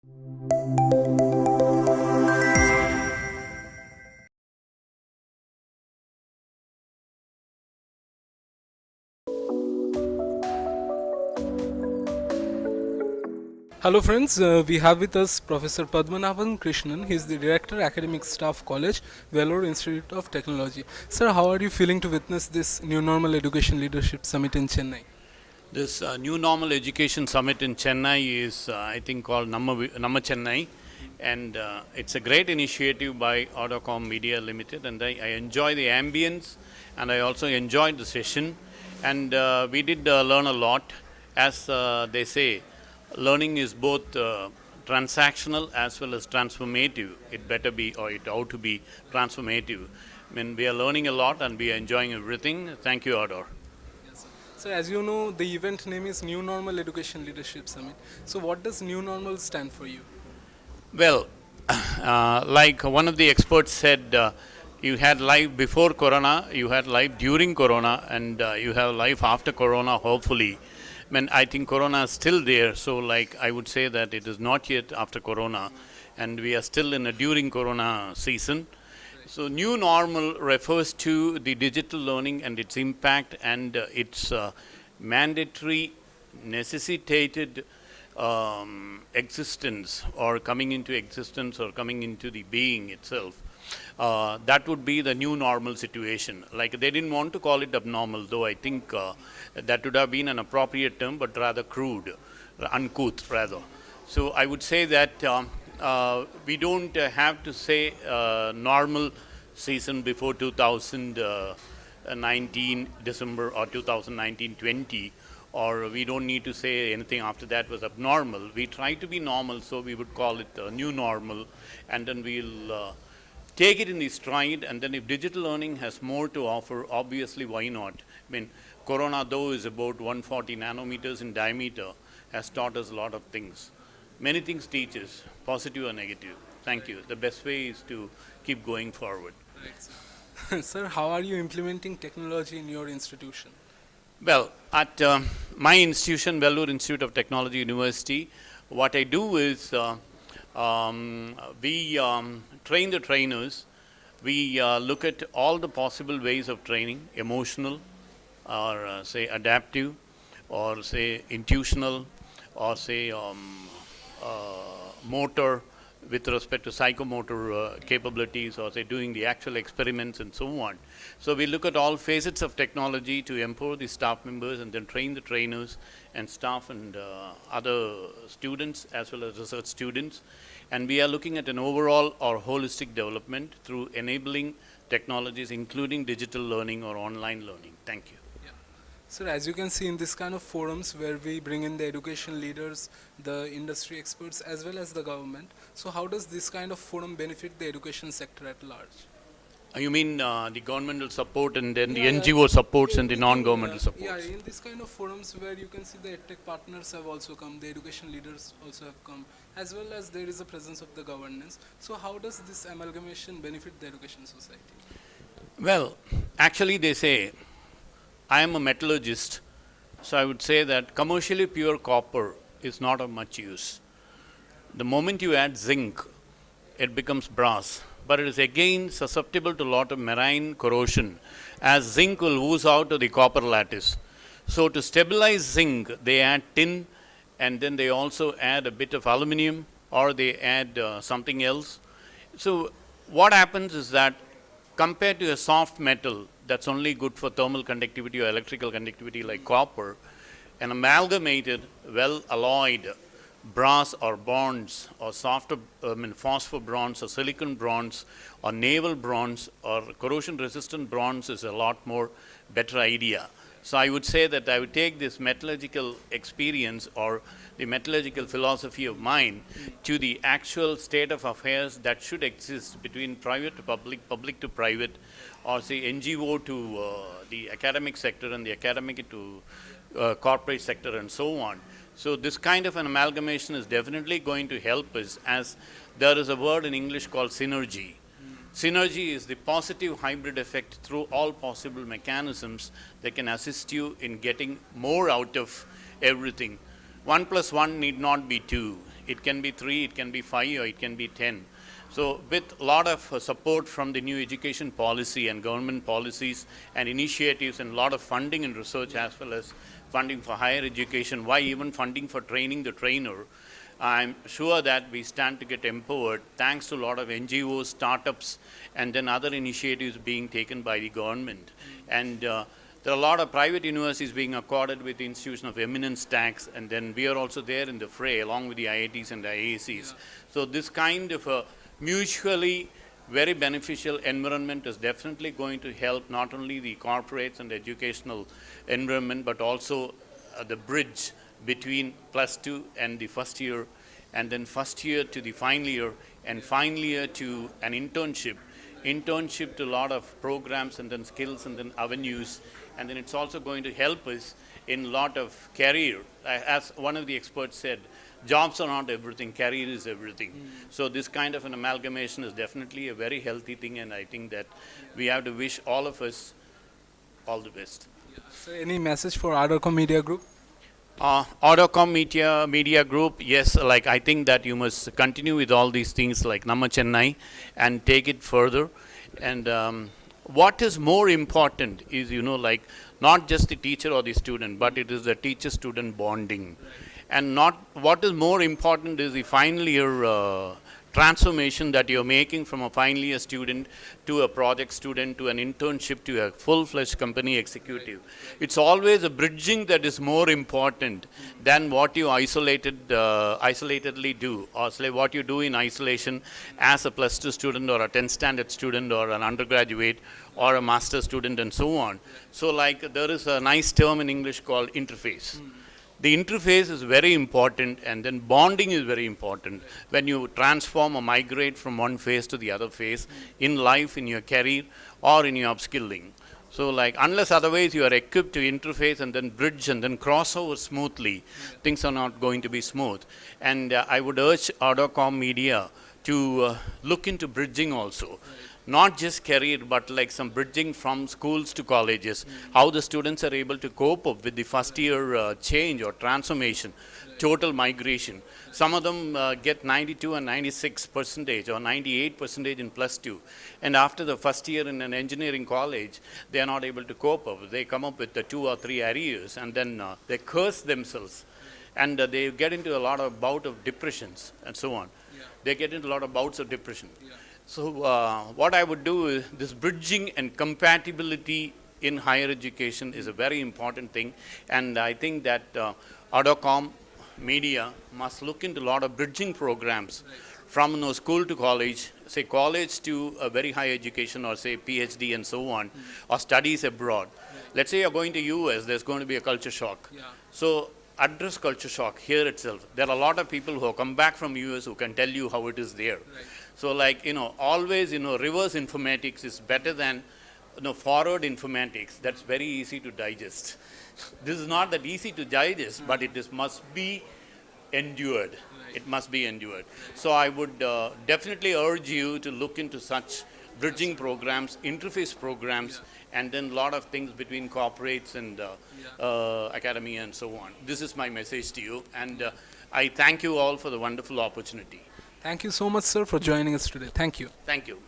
Hello friends, we have with us Professor Padmanabhan Krishnan. He is the Director, Academic Staff College, Vellore Institute of Technology. Sir, how are you feeling to witness this New Normal Education Leadership Summit in Chennai? This New Normal Education Summit in Chennai is, I think, called Namma Chennai, and it's a great initiative by ArdorComm Media Limited, and I enjoy the ambience, and I also enjoyed the session, and we did learn a lot. As they say, learning is both transactional as well as transformative. It better be, or it ought to be transformative. I mean, we are learning a lot, and we are enjoying everything. Thank you, Ardor. So as you know, the event name is New Normal Education Leadership Summit. So what does New Normal stand for you? Well, like one of the experts said, you had life before Corona, you had life during Corona, and you have life after Corona, hopefully. I mean, I think Corona is still there, so like I would say that it is not yet after Corona, and we are still in a during Corona season. So new normal refers to the digital learning and its impact and its mandatory necessitated existence or coming into existence or coming into the being itself. That would be the new normal situation. Like they didn't want to call it abnormal, though I think that would have been an appropriate term, but rather crude, uncouth rather. So I would say that we don't have to say normal season before 2019 December or 2019-20, or we don't need to say anything after that was abnormal. We try to be normal, so we would call it a new normal, and then we'll take it in the stride, and then if digital learning has more to offer, obviously why not? I mean, Corona though is about 140 nanometers in diameter, has taught us a lot of things. Many things teach us, positive or negative. Thank you. The best way is to keep going forward. Right. Sir, how are you implementing technology in your institution? Well, at my institution, Vellore Institute of Technology University, what I do is we train the trainers. We look at all the possible ways of training, emotional, or say adaptive, or say intuitional, or say motor with respect to psychomotor capabilities, or say doing the actual experiments and so on. So we look at all facets of technology to empower the staff members and then train the trainers and staff and other students as well as research students. And we are looking at an overall or holistic development through enabling technologies, including digital learning or online learning. Thank you. Sir, as you can see in this kind of forums where we bring in the education leaders, the industry experts, as well as the government, so how does this kind of forum benefit the education sector at large? You mean the governmental support and then the NGO supports and the non-governmental supports? Yeah, in this kind of forums where you can see the EdTech partners have also come, the education leaders also have come, as well as there is a presence of the governance. So how does this amalgamation benefit the education society? Well, actually they say, I am a metallurgist, so I would say that commercially pure copper is not of much use. The moment you add zinc, it becomes brass, but it is again susceptible to a lot of marine corrosion as zinc will ooze out of the copper lattice. So to stabilize zinc, they add tin, and then they also add a bit of aluminum, or they add something else. So what happens is that compared to a soft metal that's only good for thermal conductivity or electrical conductivity like copper, an amalgamated, well-alloyed brass or bronze or softer, phosphor bronze or silicon bronze or naval bronze or corrosion-resistant bronze is a lot more better idea. So I would say that I would take this metallurgical experience or the metallurgical philosophy of mine to the actual state of affairs that should exist between private to public, public to private, or say NGO to the academic sector and the academic to corporate sector and so on. So this kind of an amalgamation is definitely going to help us, as there is a word in English called synergy. Synergy is the positive hybrid effect through all possible mechanisms that can assist you in getting more out of everything. 1 + 1 need not be 2. It can be 3, it can be 5, or it can be 10. So with a lot of support from the new education policy and government policies and initiatives and a lot of funding and research as well as funding for higher education, why even funding for training the trainer, I'm sure that we stand to get empowered thanks to a lot of NGOs, startups, and then other initiatives being taken by the government. And there are a lot of private universities being accorded with the Institution of Eminence tax, and then we are also there in the fray along with the IITs and the IACs. So this kind of a mutually very beneficial environment is definitely going to help not only the corporates and the educational environment, but also the bridge between plus 2 and the first year, and then first year to the final year, and final year to an internship to a lot of programs and then skills and then avenues, and then it's also going to help us in a lot of career. As one of the experts said, jobs are not everything, career is everything. So this kind of an amalgamation is definitely a very healthy thing, and I think that we have to wish all of us all the best. So any message for ArdorComm Media Group? ArdorComm Media Group, yes, like I think that you must continue with all these things like Nama Chennai and take it further. And what is more important is, like not just the teacher or the student, but it is the teacher-student bonding. And not what is more important is the final year transformation that you're making from a final year student to a project student to an internship to a full-fledged company executive. It's always a bridging that is more important than what you isolatedly do, or say what you do in isolation as a plus 2 student or a 10th standard student or an undergraduate or a master student and so on. So like there is a nice term in English called interface. The interface is very important, and then bonding is very important when you transform or migrate from one phase to the other phase in life, in your career, or in your upskilling. So like unless otherwise you are equipped to interface and then bridge and then cross over smoothly, things are not going to be smooth. And I would urge ArdorComm Media to look into bridging also. Not just career, but like some bridging from schools to colleges, how the students are able to cope up with the first year change or transformation, total migration. Some of them get 92 and 96 percentage or 98 percentage in plus 2. And after the first year in an engineering college, they are not able to cope up. They come up with the 2 or 3 arrears, and then they curse themselves. And they get into a lot of bout of depressions and so on. They get into a lot of bouts of depression. So what I would do is this bridging and compatibility in higher education is a very important thing, and I think that ArdorComm Media must look into a lot of bridging programs from school to college, say college to a very high education, or say PhD and so on, or studies abroad. Let's say you're going to US, there's going to be a culture shock. So address culture shock here itself. There are a lot of people who have come back from US who can tell you how it is there. So like, always, reverse informatics is better than, forward informatics. That's very easy to digest. This is not that easy to digest, but it must be endured. It must be endured. So I would definitely urge you to look into such bridging programs, interface programs, and then a lot of things between corporates and academia and so on. This is my message to you, and I thank you all for the wonderful opportunity. Thank you so much, sir, for joining us today. Thank you. Thank you.